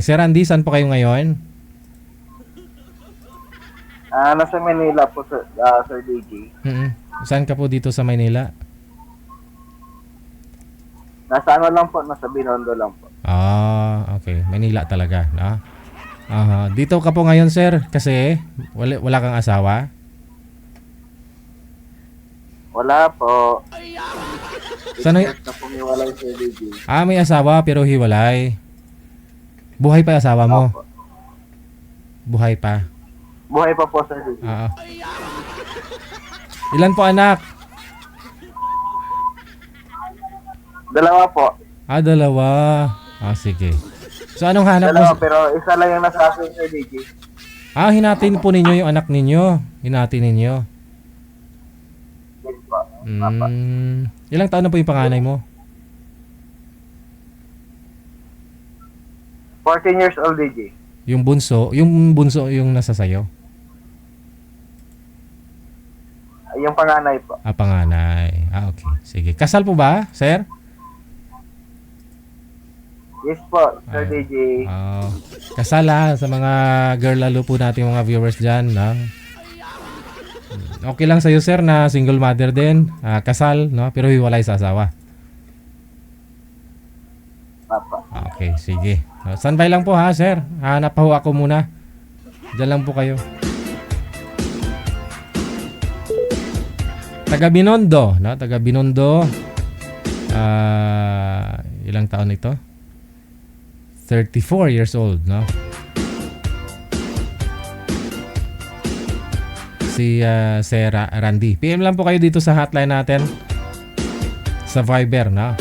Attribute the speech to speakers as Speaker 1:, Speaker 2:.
Speaker 1: Sir Randy, saan po kayo ngayon?
Speaker 2: Nasa Manila po, Sir DJ.
Speaker 1: Saan ka po dito sa Maynila?
Speaker 2: Nasa ano lang po, nasa Binondo lang po.
Speaker 1: Okay. Maynila talaga, no? Dito ka po ngayon, sir, kasi wala kang asawa?
Speaker 2: Wala po.
Speaker 1: Sana
Speaker 2: Na pong iwalay, Sir DJ.
Speaker 1: may asawa pero hiwalay. Buhay pa yung asawa mo?
Speaker 2: Opo.
Speaker 1: Buhay pa.
Speaker 2: Buhay pa po, Sir DJ.
Speaker 1: Ilan po anak?
Speaker 2: Dalawa po.
Speaker 1: Dalawa. Sige. So anong hanap
Speaker 2: Dalawa,
Speaker 1: mo?
Speaker 2: pero isa lang yung nasa akin, Sir DJ.
Speaker 1: Hinatin po ninyo yung anak ninyo. Hinatin ninyo.
Speaker 2: Yes po. Papa.
Speaker 1: Ilang taon na po yung panganay mo?
Speaker 2: 14 years old, DJ.
Speaker 1: Yung bunso yung nasa sayo?
Speaker 2: Yung panganay po.
Speaker 1: Panganay. Okay. Sige. Kasal po ba, sir?
Speaker 2: Yes po, Sir DJ.
Speaker 1: Kasal sa mga girl lalo po natin mga viewers dyan. No? Okay lang sa'yo, sir, na single mother din. Kasal, no? Pero hiwalay sa asawa.
Speaker 2: Papa.
Speaker 1: Okay, sige. Standby lang po ha, sir. Hanap pa ho ako muna. Diyan lang po kayo. Taga Binondo, no? Taga Binondo. Ilang taon ito? 34 years old, no? Si Sir Randy. PM lang po kayo dito sa hotline natin sa Viber, no?